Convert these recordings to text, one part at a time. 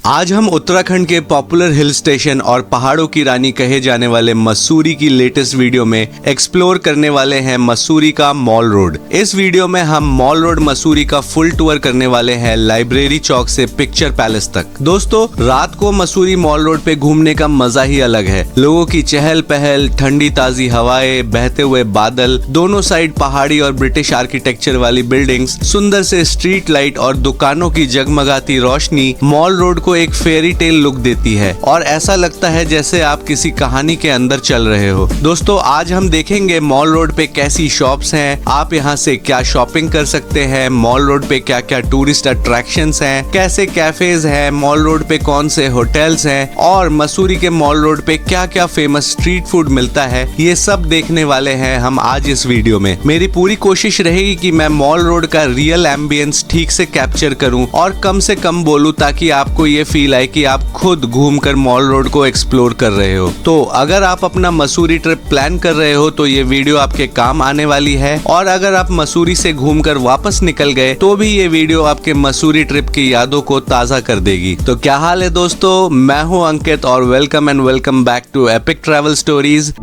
आज हम उत्तराखंड के पॉपुलर हिल स्टेशन और पहाड़ों की रानी कहे जाने वाले मसूरी की लेटेस्ट वीडियो में एक्सप्लोर करने वाले हैं मसूरी का मॉल रोड। इस वीडियो में हम मॉल रोड मसूरी का फुल टूर करने वाले हैं, लाइब्रेरी चौक से पिक्चर पैलेस तक। दोस्तों, रात को मसूरी मॉल रोड पे घूमने का मजा ही अलग है। लोगों की चहल पहल, ठंडी ताजी हवाएं, बहते हुए बादल, दोनों साइड पहाड़ी और ब्रिटिश आर्किटेक्चर वाली बिल्डिंग्स, सुंदर से स्ट्रीट लाइट और दुकानों की जगमगाती रोशनी मॉल रोड को एक फेरी टेल लुक देती है और ऐसा लगता है जैसे आप किसी कहानी के अंदर चल रहे हो। दोस्तों, आज हम देखेंगे मॉल रोड पे कैसी शॉप्स हैं, आप यहाँ से क्या शॉपिंग कर सकते हैं, मॉल रोड पे क्या क्या टूरिस्ट अट्रैक्शंस हैं, कैसे कैफेज हैं, मॉल रोड पे कौन से होटल्स हैं और मसूरी के मॉल रोड पे क्या क्या फेमस स्ट्रीट फूड मिलता है। ये सब देखने वाले हैं हम आज इस वीडियो में। मेरी पूरी कोशिश रहेगी कि मैं मॉल रोड का रियल एम्बियंस ठीक से कैप्चर करूं और कम से कम बोलूं ताकि आपको ये फील आए कि आप खुद घूमकर मॉल रोड को एक्सप्लोर कर रहे हो। तो अगर आप अपना मसूरी ट्रिप प्लान कर रहे हो तो ये वीडियो आपके काम आने वाली है, और अगर आप मसूरी से घूमकर वापस निकल गए तो भी ये वीडियो आपके मसूरी ट्रिप की यादों को ताजा कर देगी। तो क्या हाल है दोस्तों, मैं हूँ अंकित और welcome back to epic travel stories.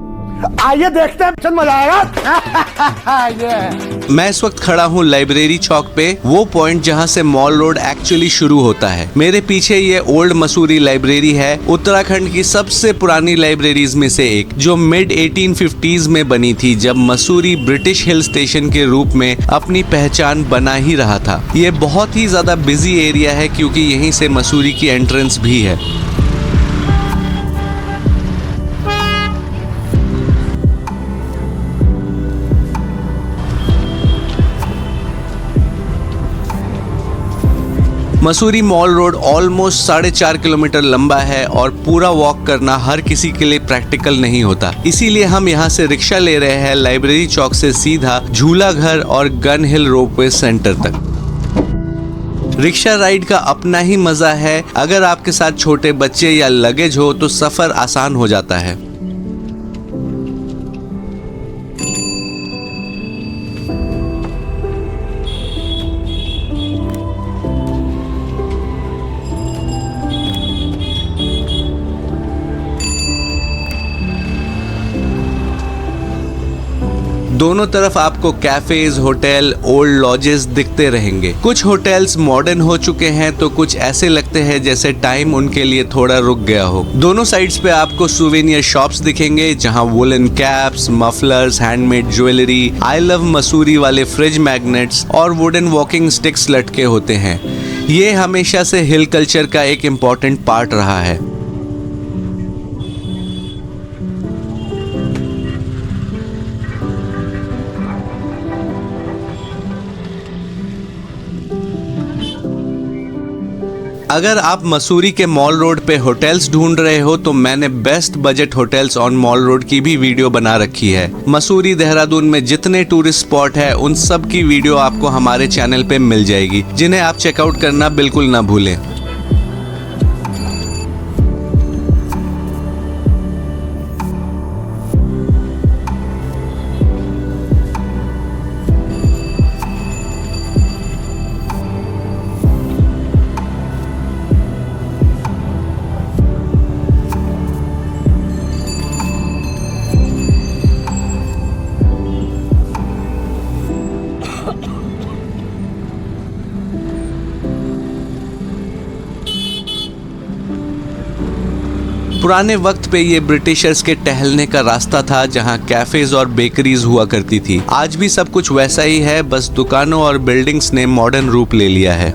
आइए देखते हैं, मजा आएगा। मैं इस वक्त खड़ा हूँ लाइब्रेरी चौक पे, वो पॉइंट जहाँ से मॉल रोड एक्चुअली शुरू होता है। मेरे पीछे ये ओल्ड मसूरी लाइब्रेरी है, उत्तराखंड की सबसे पुरानी लाइब्रेरीज में से एक, जो मिड 1850s में बनी थी, जब मसूरी ब्रिटिश हिल स्टेशन के रूप में अपनी पहचान बना ही रहा था। ये बहुत ही ज्यादा बिजी एरिया है क्योंकि यहीं से मसूरी की एंट्रेंस भी है। Mussoorie mall road almost 4.5 kilometre लंबा है और पूरा वॉक करना हर किसी के लिए प्रैक्टिकल नहीं होता। इसीलिए हम यहाँ से रिक्शा ले रहे हैं लाइब्रेरी चौक से सीधा झूला घर और गन हिल रोपवे सेंटर तक। रिक्शा राइड का अपना ही मजा है। अगर आपके साथ छोटे बच्चे या लगेज हो तो सफर आसान हो जाता है। दोनों तरफ आपको कैफेज, होटल, ओल्ड लॉजेस दिखते रहेंगे। कुछ होटल्स मॉडर्न हो चुके हैं तो कुछ ऐसे लगते हैं जैसे टाइम उनके लिए थोड़ा रुक गया हो। दोनों साइड्स पे आपको सुवेनियर शॉप्स दिखेंगे जहां woollen caps, mufflers, handmade jewellery, I love Mussoorie वाले फ्रिज मैग्नेट्स और वुडन वॉकिंग स्टिक्स लटके होते हैं। ये हमेशा से हिल कल्चर का एक इम्पोर्टेंट पार्ट रहा है। अगर आप मसूरी के मॉल रोड पे होटल्स ढूंढ रहे हो तो मैंने best budget hotels on mall road की भी वीडियो बना रखी है। मसूरी, देहरादून में जितने टूरिस्ट स्पॉट है उन सब की वीडियो आपको हमारे चैनल पे मिल जाएगी, जिन्हें आप चेकआउट करना बिल्कुल ना भूलें। पुराने वक्त पे ये ब्रिटिशर्स के टहलने का रास्ता था जहाँ कैफेज और बेकरीज हुआ करती थी। आज भी सब कुछ वैसा ही है, बस दुकानों और बिल्डिंग्स ने मॉडर्न रूप ले लिया है।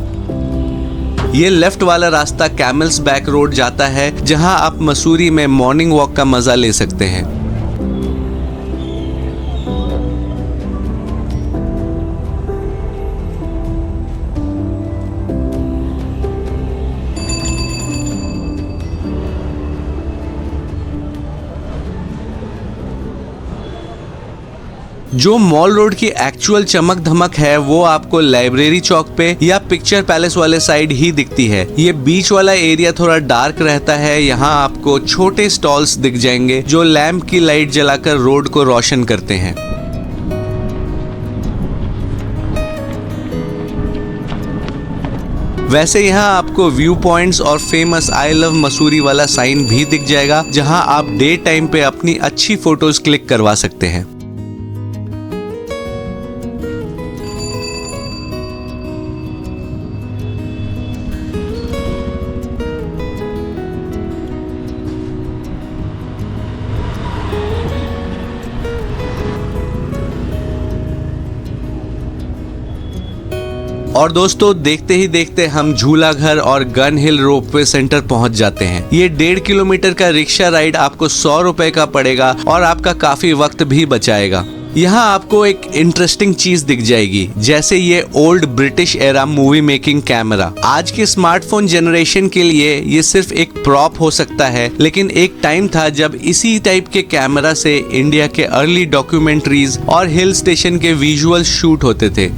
ये लेफ्ट वाला रास्ता कैमल्स बैक रोड जाता है जहाँ आप मसूरी में मॉर्निंग वॉक का मजा ले सकते हैं। जो मॉल रोड की एक्चुअल चमक धमक है वो आपको लाइब्रेरी चौक पे या पिक्चर पैलेस वाले साइड ही दिखती है। ये बीच वाला एरिया थोड़ा डार्क रहता है। यहाँ आपको छोटे स्टॉल्स दिख जाएंगे जो लैंप की लाइट जलाकर रोड को रोशन करते हैं। वैसे यहाँ आपको व्यू पॉइंट्स और फेमस आई लव मसूरी वाला साइन भी दिख जाएगा, जहाँ आप डे टाइम पे अपनी अच्छी फोटोज क्लिक करवा सकते हैं। और दोस्तों देखते ही देखते हम झूला घर और गन हिल रोपवे सेंटर पहुंच जाते हैं। ये 1.5 किलोमीटर का रिक्शा राइड आपको 100 रुपए का पड़ेगा और आपका काफी वक्त भी बचाएगा। यहाँ आपको एक इंटरेस्टिंग चीज दिख जाएगी, जैसे ये old British era movie making camera. आज के स्मार्टफोन जनरेशन के लिए ये सिर्फ एक प्रॉप हो सकता है, लेकिन एक टाइम था जब इसी टाइप के कैमरा से इंडिया के अर्ली डॉक्यूमेंट्रीज और हिल स्टेशन के विजुअल शूट होते थे।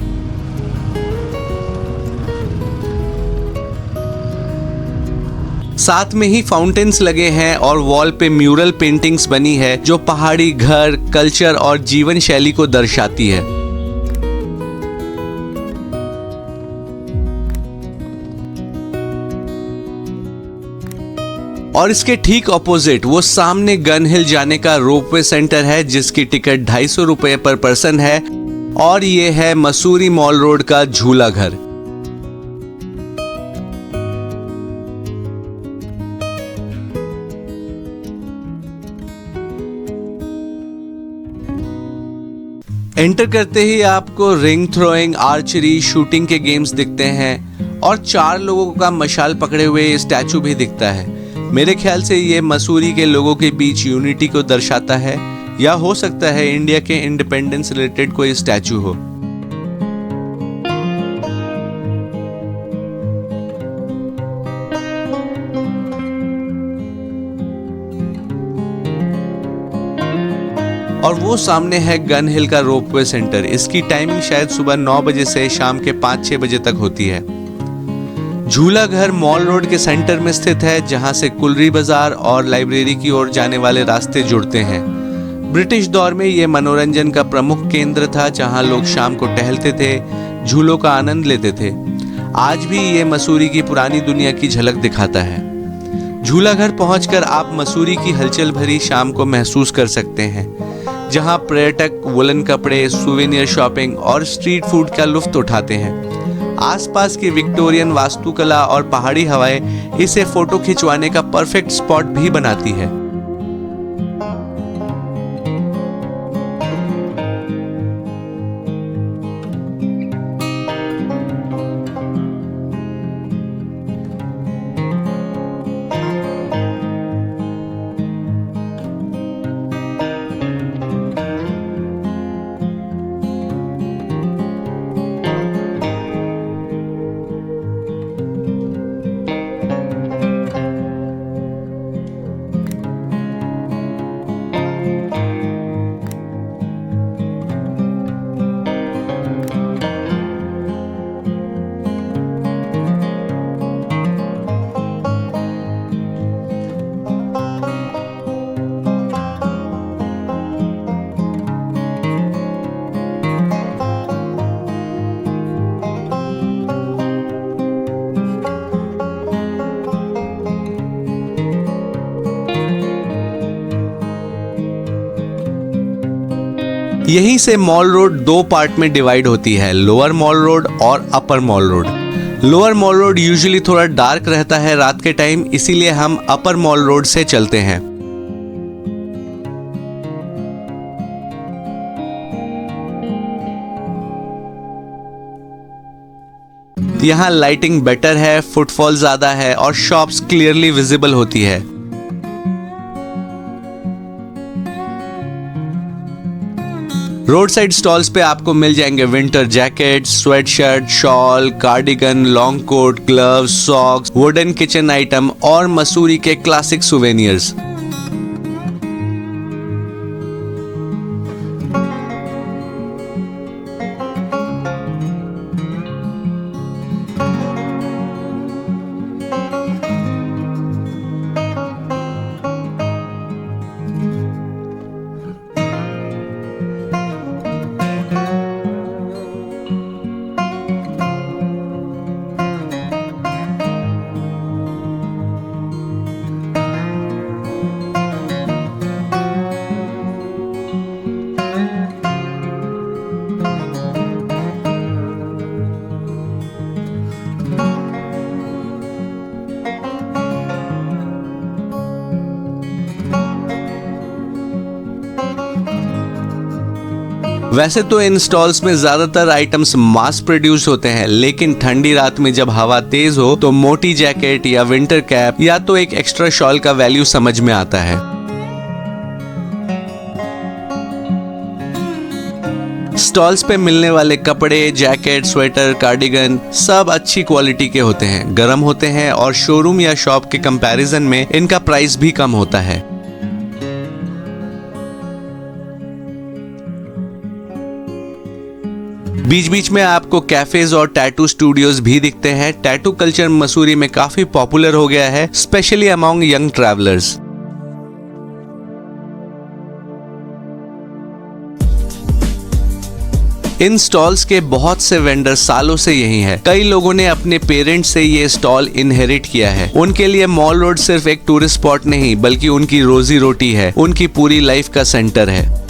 साथ में ही फाउंटेन्स लगे हैं और वॉल पे म्यूरल पेंटिंग्स बनी है जो पहाड़ी घर, कल्चर और जीवन शैली को दर्शाती है। और इसके ठीक ऑपोजिट वो सामने गन हिल जाने का रोपवे सेंटर है, जिसकी टिकट 250 रुपए पर पर्सन है, और ये है मसूरी मॉल रोड का झूला घर। एंटर करते ही आपको रिंग थ्रोइंग, आर्चरी, शूटिंग के गेम्स दिखते हैं और 4 लोगों का मशाल पकड़े हुए स्टैचू भी दिखता है। मेरे ख्याल से ये मसूरी के लोगों के बीच यूनिटी को दर्शाता है, या हो सकता है इंडिया के इंडिपेंडेंस रिलेटेड कोई स्टैचू हो। और वो सामने है गन हिल का रोपवे सेंटर। इसकी टाइमिंग शायद सुबह 9 बजे से शाम के 5-6 बजे तक होती है। झूला घर मॉल रोड के सेंटर में स्थित है, जहां से कुलरी बाजार और लाइब्रेरी की ओर जाने वाले रास्ते जुड़ते हैं। ब्रिटिश दौर में ये मनोरंजन का प्रमुख केंद्र था, जहां लोग शाम को टहलते थे, झूलों का आनंद लेते थे। आज भी ये मसूरी की पुरानी दुनिया की झलक दिखाता है। झूला घर पहुंचकर आप मसूरी की हलचल भरी शाम को महसूस कर सकते हैं, जहां पर्यटक वुलन कपड़े, सुवेनियर शॉपिंग और स्ट्रीट फूड का लुत्फ उठाते हैं। आसपास की विक्टोरियन वास्तुकला और पहाड़ी हवाएं इसे फोटो खिंचवाने का परफेक्ट स्पॉट भी बनाती है। यहीं से मॉल रोड 2 पार्ट में डिवाइड होती है, लोअर मॉल रोड और Upper Mall Road. Lower Mall Road usually थोड़ा डार्क रहता है रात के टाइम, इसीलिए हम अपर मॉल रोड से चलते हैं। यहाँ लाइटिंग बेटर है, फुटफॉल ज्यादा है और शॉप्स क्लियरली विजिबल होती है। रोड साइड स्टॉल्स पे आपको मिल जाएंगे winter jacket, sweat shirt, shawl, cardigan, long coat, gloves, socks, wooden kitchen item और मसूरी के क्लासिक सुवेनियर्स। वैसे तो इन स्टॉल्स में ज्यादातर आइटम्स मास प्रोड्यूस होते हैं, लेकिन ठंडी रात में जब हवा तेज हो तो मोटी जैकेट या विंटर कैप या तो एक एक्स्ट्रा शॉल का वैल्यू समझ में आता है। स्टॉल्स पे मिलने वाले कपड़े, जैकेट, स्वेटर, कार्डिगन सब अच्छी क्वालिटी के होते हैं, गर्म होते हैं और शोरूम या शॉप के कंपैरिजन में इनका प्राइस भी कम होता है। बीच बीच में आपको कैफेज और टैटू स्टूडियोज भी दिखते हैं। टैटू कल्चर मसूरी में काफी पॉपुलर हो गया है, स्पेशली अमॉन्ग यंग ट्रैवलर्स। इन स्टॉल्स के बहुत से वेंडर सालों से यही है। कई लोगों ने अपने पेरेंट्स से ये स्टॉल इनहेरिट किया है। उनके लिए मॉल रोड सिर्फ एक टूरिस्ट स्पॉट नहीं, बल्कि उनकी रोजी रोटी है, उनकी पूरी लाइफ का सेंटर है।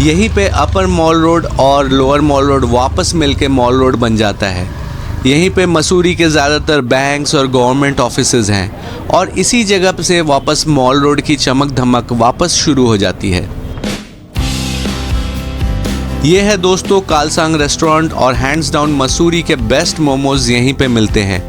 यहीं पे अपर मॉल रोड और लोअर मॉल रोड वापस मिलके मॉल रोड बन जाता है। यहीं पे मसूरी के ज़्यादातर बैंक्स और गवर्नमेंट ऑफिसेज हैं और इसी जगह से वापस मॉल रोड की चमक धमक वापस शुरू हो जाती है। ये है दोस्तों कालसांग रेस्टोरेंट और हैंड्स डाउन मसूरी के बेस्ट मोमोज यहीं पे मिलते हैं।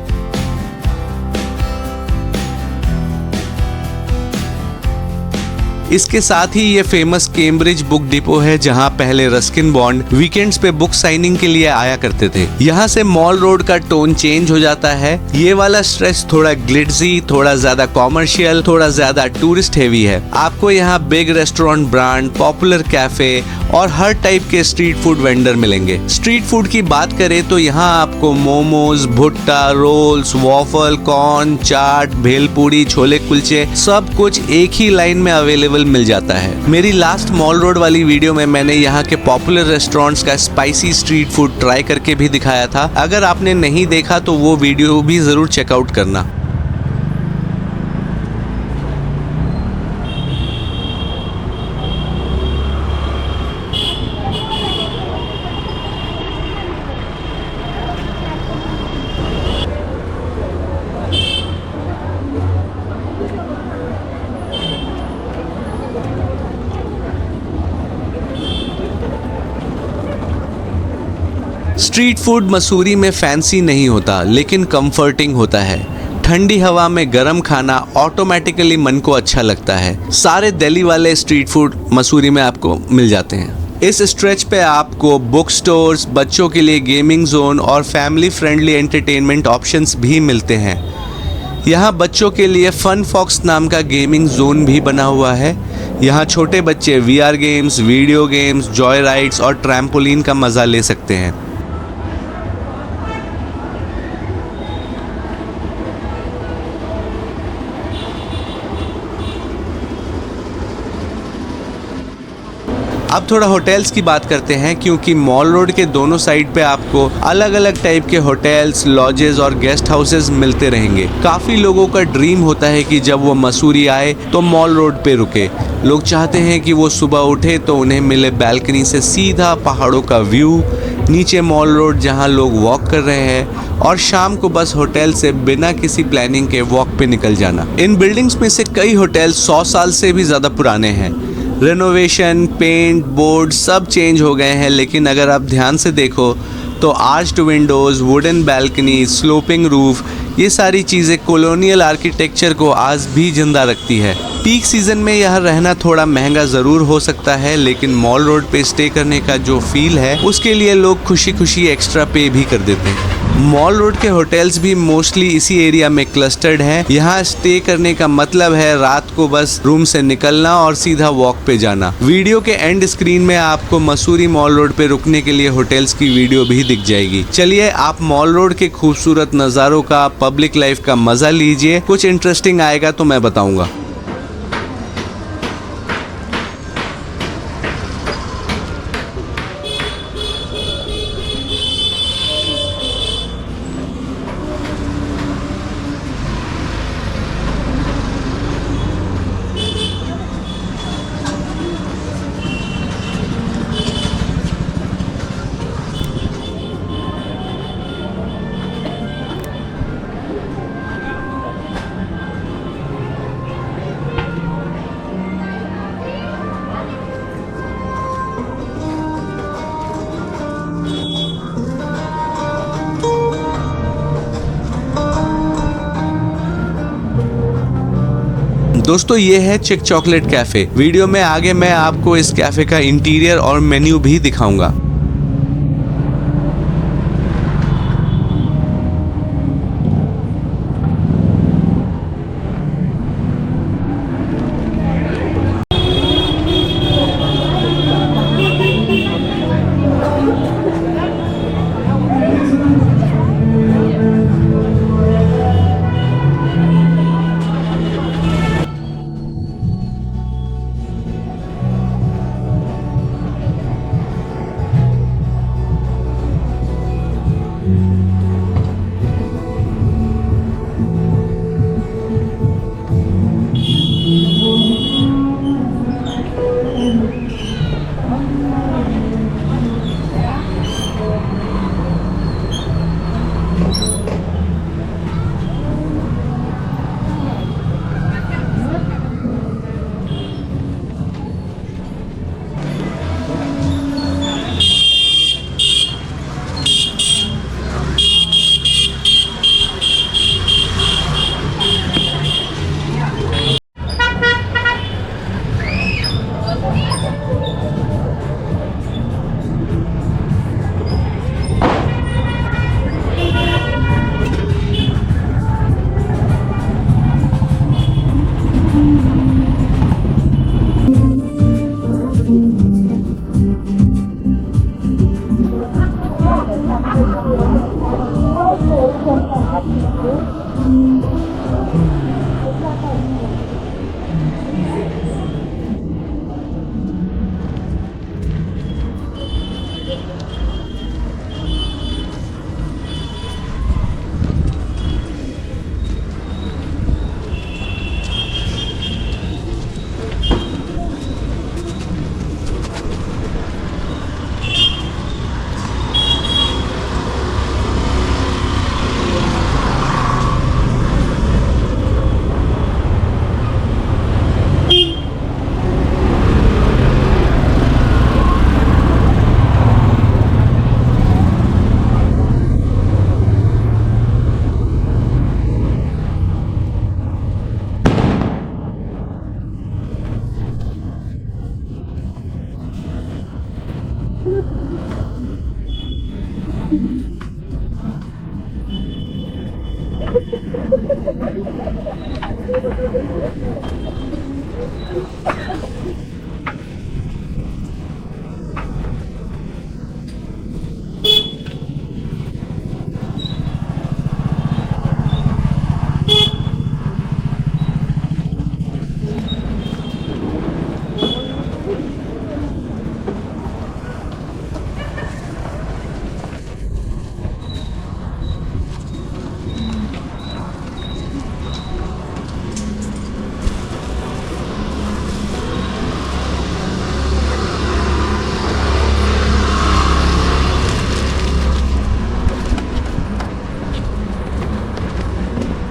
इसके साथ ही ये फेमस कैम्ब्रिज बुक डिपो है, जहां पहले रस्किन बॉन्ड वीकेंड्स पे बुक साइनिंग के लिए आया करते थे। यहाँ से मॉल रोड का टोन चेंज हो जाता है। ये वाला स्ट्रेच थोड़ा ग्लिट्जी, थोड़ा ज्यादा कॉमर्शियल, थोड़ा ज्यादा टूरिस्ट हेवी है। आपको यहाँ big restaurant, brand, popular cafe और हर टाइप के स्ट्रीट फूड वेंडर मिलेंगे। स्ट्रीट फूड की बात करें तो यहाँ आपको मोमोज, भुट्टा, रोल्स, वॉफल, कॉर्न, चाट, भेलपूरी, छोले कुलचे सब कुछ एक ही लाइन में अवेलेबल मिल जाता है। मेरी लास्ट मॉल रोड वाली वीडियो में मैंने यहाँ के पॉपुलर रेस्टोरेंट्स का स्पाइसी स्ट्रीट फूड ट्राई करके भी दिखाया था। अगर आपने नहीं देखा तो वो वीडियो भी जरूर चेकआउट करना। स्ट्रीट फूड मसूरी में फैंसी नहीं होता, लेकिन कंफर्टिंग होता है। ठंडी हवा में गरम खाना ऑटोमेटिकली मन को अच्छा लगता है। सारे दिल्ली वाले स्ट्रीट फूड मसूरी में आपको मिल जाते हैं। इस स्ट्रेच पे आपको बुक स्टोर्स, बच्चों के लिए गेमिंग जोन और फैमिली फ्रेंडली एंटरटेनमेंट ऑप्शंस भी मिलते हैं। यहाँ बच्चों के लिए फन फॉक्स नाम का गेमिंग जोन भी बना हुआ है। यहाँ छोटे बच्चे VR games, video games, Joy rides और ट्रैम्पोलिन का मज़ा ले सकते हैं। अब थोड़ा होटल्स की बात करते हैं, क्योंकि मॉल रोड के दोनों साइड पे आपको अलग अलग टाइप के होटल्स, लॉजेस और गेस्ट हाउसेस मिलते रहेंगे। काफ़ी लोगों का ड्रीम होता है कि जब वो मसूरी आए तो मॉल रोड पे रुके। लोग चाहते हैं कि वो सुबह उठे तो उन्हें मिले बैल्कनी से सीधा पहाड़ों का व्यू, नीचे मॉल रोड जहां लोग वॉक कर रहे हैं, और शाम को बस होटल से बिना किसी प्लानिंग के वॉक पे निकल जाना। इन बिल्डिंग्स में से कई होटल 100 साल से भी ज़्यादा पुराने हैं। रेनोवेशन, पेंट, बोर्ड सब चेंज हो गए हैं, लेकिन अगर आप ध्यान से देखो तो arched Windows, wooden balcony, sloping roof ये सारी चीजें कॉलोनियल आर्किटेक्चर को आज भी जिंदा रखती है। पीक सीजन में यह रहना थोड़ा महंगा जरूर हो सकता है, लेकिन मॉल रोड पे स्टे करने का जो फील है उसके लिए लोग खुशी खुशी एक्स्ट्रा पे भी कर देते हैं। मॉल रोड के होटल्स भी मोस्टली इसी एरिया में क्लस्टर्ड हैं। यहाँ स्टे करने का मतलब है रात को बस रूम से निकलना और सीधा वॉक पे जाना। वीडियो के एंड स्क्रीन में आपको मसूरी मॉल रोड पे रुकने के लिए होटल्स की वीडियो भी दिख जाएगी। चलिए आप मॉल रोड के खूबसूरत नज़ारों का, पब्लिक लाइफ का मजा लीजिए। कुछ इंटरेस्टिंग आएगा तो मैं बताऊंगा। दोस्तों ये है चिक चॉकलेट कैफे। वीडियो में आगे मैं आपको इस कैफे का इंटीरियर और मेन्यू भी दिखाऊंगा।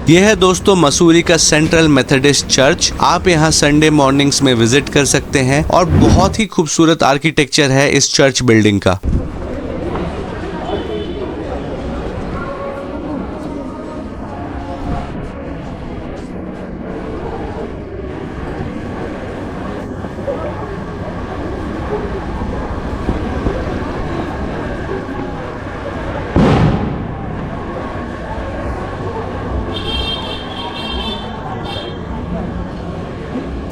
यह है दोस्तों मसूरी का सेंट्रल मेथोडिस्ट चर्च। आप यहाँ संडे मॉर्निंग्स में विजिट कर सकते हैं और बहुत ही खूबसूरत आर्किटेक्चर है इस चर्च बिल्डिंग का।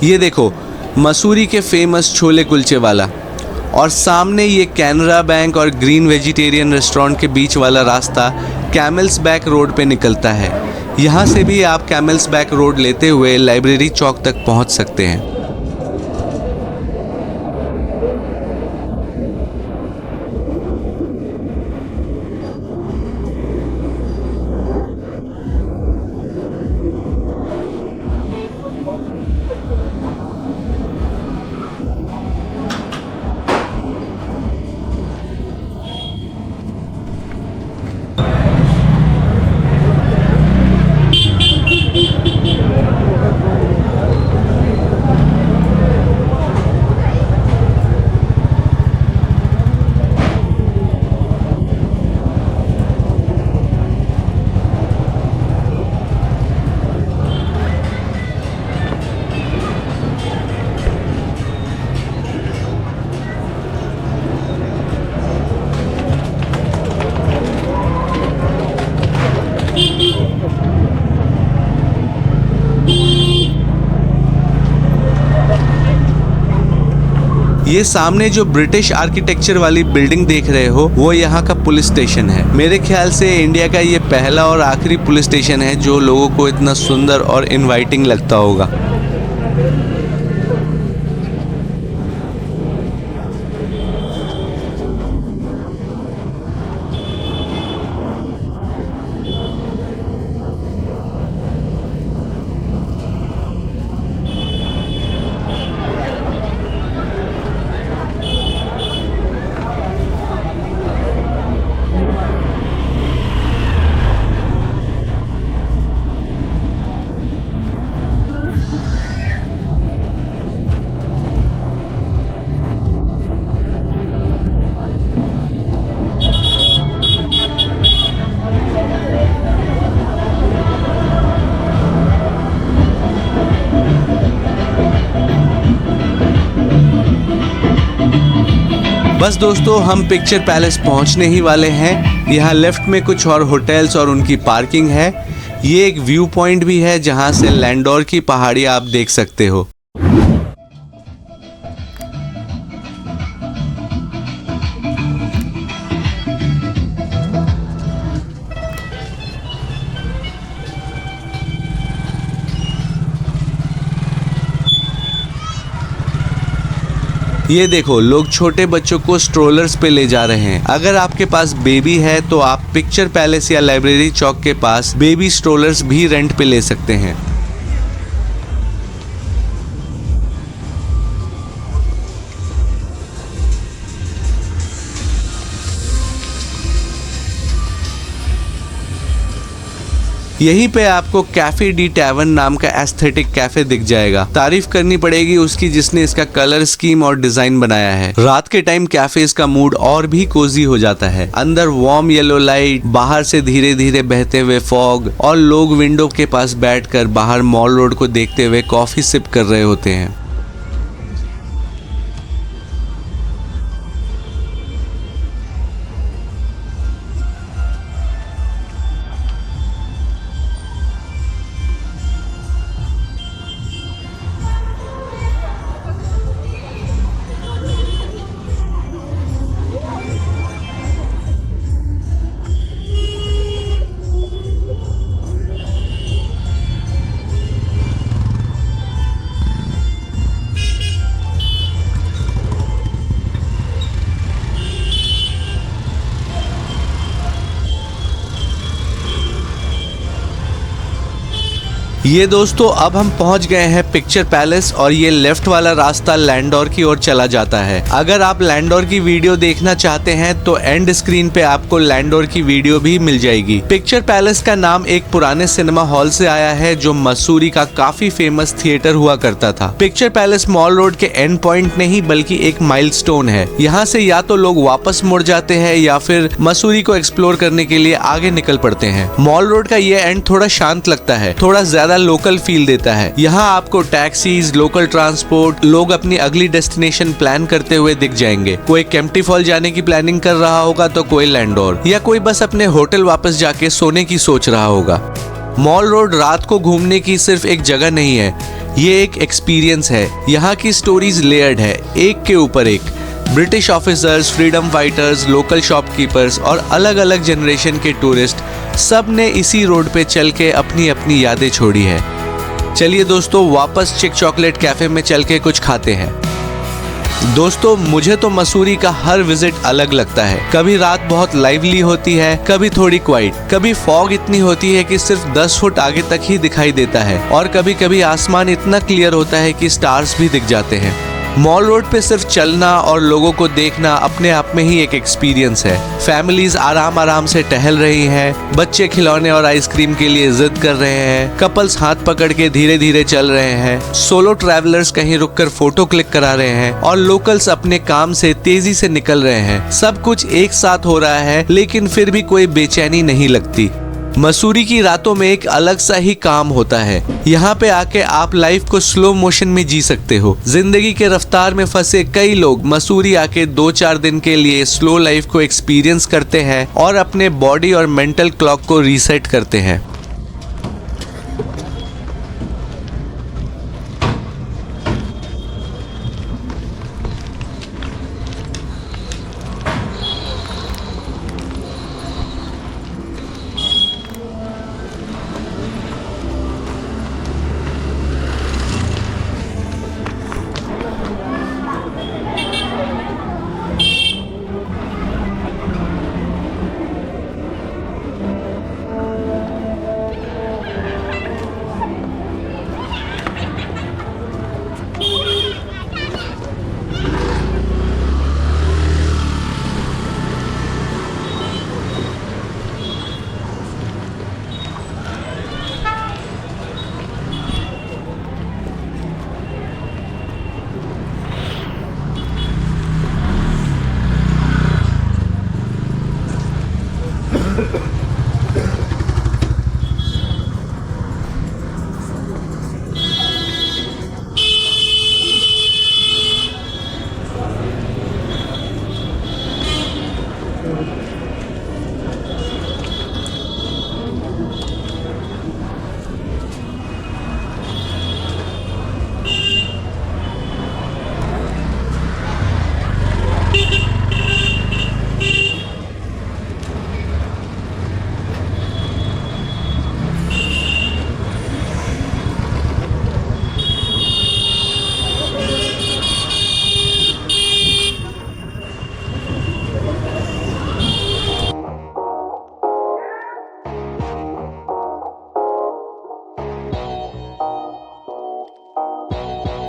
ये देखो मसूरी के फेमस छोले कुलचे वाला, और सामने ये कैनरा बैंक और ग्रीन वेजिटेरियन रेस्टोरेंट के बीच वाला रास्ता कैमल्स बैक रोड पे निकलता है। यहाँ से भी आप कैमल्स बैक रोड लेते हुए लाइब्रेरी चौक तक पहुँच सकते हैं। ये सामने जो ब्रिटिश आर्किटेक्चर वाली बिल्डिंग देख रहे हो वो यहाँ का पुलिस स्टेशन है। मेरे ख्याल से इंडिया का ये पहला और आखिरी पुलिस स्टेशन है जो लोगों को इतना सुंदर और इनवाइटिंग लगता होगा। बस दोस्तों हम पिक्चर पैलेस पहुंचने ही वाले हैं। यहाँ लेफ्ट में कुछ और होटल्स और उनकी पार्किंग है। ये एक व्यू पॉइंट भी है जहां से लैंडोर की पहाड़ी आप देख सकते हो। ये देखो लोग छोटे बच्चों को स्ट्रोलर्स पे ले जा रहे हैं। अगर आपके पास बेबी है तो आप पिक्चर पैलेस या लाइब्रेरी चौक के पास बेबी स्ट्रोलर्स भी रेंट पे ले सकते हैं। यहीं पे आपको कैफे डी टैवन नाम का एस्थेटिक कैफे दिख जाएगा। तारीफ करनी पड़ेगी उसकी जिसने इसका कलर स्कीम और डिजाइन बनाया है। रात के टाइम कैफेज का मूड और भी कोजी हो जाता है। अंदर वार्म येलो लाइट, बाहर से धीरे धीरे बहते हुए फॉग और लोग विंडो के पास बैठकर बाहर मॉल रोड को देखते हुए कॉफी सिप कर रहे होते हैं। ये दोस्तों अब हम पहुंच गए हैं पिक्चर पैलेस और ये लेफ्ट वाला रास्ता लैंडोर की ओर चला जाता है। अगर आप लैंडोर की वीडियो देखना चाहते हैं तो एंड स्क्रीन पे आपको लैंडोर की वीडियो भी मिल जाएगी। पिक्चर पैलेस का नाम एक पुराने सिनेमा हॉल से आया है जो मसूरी का काफी फेमस थिएटर हुआ करता था। पिक्चर पैलेस मॉल रोड के एंड पॉइंट नहीं बल्कि एक माइलस्टोन है। यहाँ से या तो लोग वापस मुड़ जाते हैं या फिर मसूरी को एक्सप्लोर करने के लिए आगे निकल पड़ते हैं। मॉल रोड का ये एंड थोड़ा शांत लगता है, थोड़ा ज्यादा लोकल फील देता है। यहाँ आपको टैक्सीज, लोकल ट्रांसपोर्ट, लोग अपनी अगली डेस्टिनेशन प्लान करते हुए दिख जाएंगे। कोई केम्प्टी फॉल जाने की प्लानिंग कर रहा होगा तो कोई लैंडोर, या कोई बस अपने होटल वापस जाके सोने की सोच रहा होगा। मॉल रोड रात को घूमने की सिर्फ एक जगह नहीं है, ये एक एक्सपीरियंस है। यहाँ की स्टोरीज लेयर्ड है, एक के ऊपर एक। British officers, freedom fighters, local shopkeepers और अलग अलग जनरेशन के टूरिस्ट, सब ने इसी रोड पे चल के अपनी अपनी यादें छोड़ी है। चलिए दोस्तों, वापस चिक चॉकलेट कैफे में चल के कुछ खाते हैं। दोस्तों, मुझे तो मसूरी का हर विजिट अलग लगता है। कभी रात बहुत लाइवली होती है, कभी थोड़ी क्वाइट, कभी फॉग इतनी होती है कि सिर्फ 10 फुट आगे तक ही दिखाई देता है, और कभी कभी आसमान इतना क्लियर होता है कि स्टार्स भी दिख जाते हैं। मॉल रोड पे सिर्फ चलना और लोगों को देखना अपने आप में ही एक एक्सपीरियंस है। फैमिलीज आराम आराम से टहल रही हैं, बच्चे खिलौने और आइसक्रीम के लिए जिद कर रहे हैं, कपल्स हाथ पकड़ के धीरे धीरे चल रहे हैं, सोलो ट्रैवलर्स कहीं रुककर फोटो क्लिक करा रहे हैं और लोकल्स अपने काम से तेजी से निकल रहे हैं। सब कुछ एक साथ हो रहा है, लेकिन फिर भी कोई बेचैनी नहीं लगती। मसूरी की रातों में एक अलग सा ही काम होता है। यहाँ पे आके आप लाइफ को स्लो मोशन में जी सकते हो। जिंदगी के रफ्तार में फंसे कई लोग मसूरी आके 2-4 दिन के लिए स्लो लाइफ को एक्सपीरियंस करते हैं और अपने बॉडी और मेंटल क्लॉक को रीसेट करते हैं।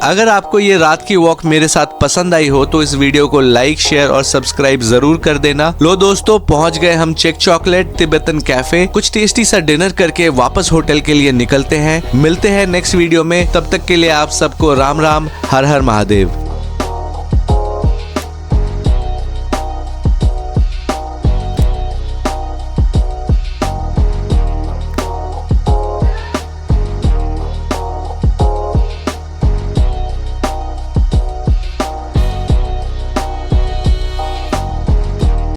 अगर आपको ये रात की वॉक मेरे साथ पसंद आई हो तो इस वीडियो को लाइक, शेयर और सब्सक्राइब जरूर कर देना। लो दोस्तों, पहुंच गए हम चिक चॉकलेट तिब्बतन कैफे। कुछ टेस्टी सा डिनर करके वापस होटल के लिए निकलते हैं। मिलते हैं नेक्स्ट वीडियो में, तब तक के लिए आप सबको राम राम, हर हर महादेव।